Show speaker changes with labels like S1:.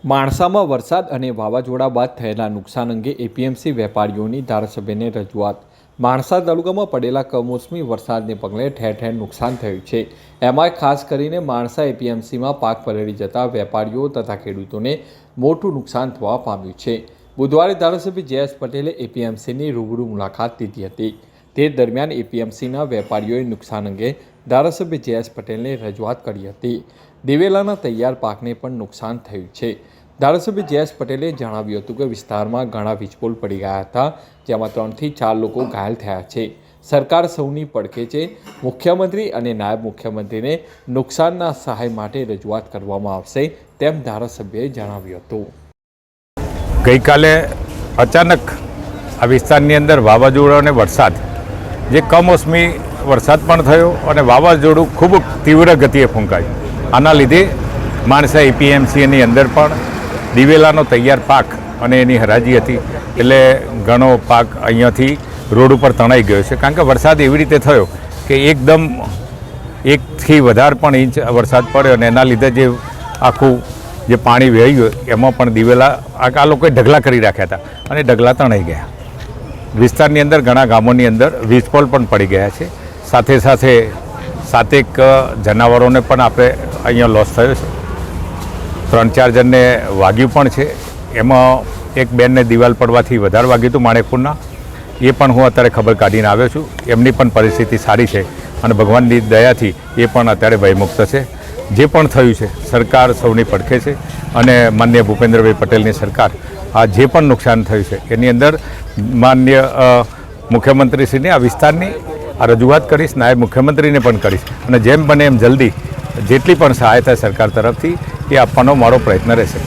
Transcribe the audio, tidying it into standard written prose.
S1: માણસામાં વરસાદ અને વાવાઝોડા બાદ થયેલા નુકસાન અંગે એપીએમસી વેપારીઓની ધારાસભ્યને રજૂઆત। માણસા તાલુકામાં પડેલા કમોસમી વરસાદને પગલે ઠેર ઠેર નુકસાન થયું છે। એમાંય ખાસ કરીને માણસા એપીએમસીમાં પાક પલળી જતા વેપારીઓ તથા ખેડૂતોને મોટું નુકસાન થવા પામ્યું છે। બુધવારે ધારાસભ્ય જયેશ પટેલે એપીએમસીની રૂબરૂ મુલાકાત લીધી હતી। તે દરમિયાન એપીએમસીના વેપારીઓએ નુકસાન અંગે ધારાસભ્ય જયેશ પટેલને રજૂઆત કરી હતી। દિવેલાના તૈયાર પાકને પણ નુકસાન થયું છે। ધારાસભ્ય જયેશ પટેલે જણાવ્યું હતું કે વિસ્તારમાં ઘણા વીજપોલ પડી ગયા હતા, જેમાં 3 થી 4 લોકો ઘાયલ થયા છે। સરકાર સૌની પડખે છે। મુખ્યમંત્રી અને નાયબ મુખ્યમંત્રીને નુકસાનના સહાય માટે રજૂઆત કરવામાં આવશે, તેમ ધારાસભ્યએ જણાવ્યું હતું।
S2: ગઈકાલે અચાનક આ વિસ્તારની અંદર વાવાઝોડું અને વરસાદ, જે કમોસમી વરસાદ પણ થયો અને વાવાઝોડું ખૂબ તીવ્ર ગતિએ ફૂંકાયું। આના લીધે માણસા એપીએમસીની અંદર પણ દિવેલાનો તૈયાર પાક અને એની હરાજી હતી, એટલે ઘણો પાક અહીંયાથી રોડ ઉપર તણાઈ ગયો છે। કારણ કે વરસાદ એવી રીતે થયો કે એકદમ 1 થી વધારે પણ ઇંચ વરસાદ પડ્યો અને એના લીધે જે આખું જે પાણી વહી ગયું એમાં પણ દિવેલા આ લોકોએ ઢગલા કરી રાખ્યા હતા અને ઢગલા તણાઈ ગયા। વિસ્તારની અંદર ઘણા ગામોની અંદર વીજપોલ પણ પડી ગયા છે। સાથે સાથે 7 જનાવરોને પણ આપણે અહીંયા લોસ થયો છે। 3-4 જણને વાગ્યું પણ છે। એમાં એક બેનને દિવાલ પડવાથી વધારે વાગ્યું હતું માણેકપુરના, એ પણ હું અત્યારે ખબર કાઢીને આવ્યો છું। એમની પણ પરિસ્થિતિ સારી છે અને ભગવાનની દયાથી એ પણ અત્યારે ભયમુક્ત છે। જે પણ થયું છે સરકાર સૌની પડખે છે અને માનનીય ભૂપેન્દ્રભાઈ પટેલની સરકાર આ જે પણ નુકસાન થયું છે એની અંદર માનનીય મુખ્યમંત્રીશ્રીને આ વિસ્તારની આ રજૂઆત કરીશ, નાયબ મુખ્યમંત્રીને પણ કરીશ અને જેમ બને એમ જલ્દી જેટલી પણ સહાયતા સરકાર તરફથી એ આપવાનો મારો પ્રયત્ન રહેશે।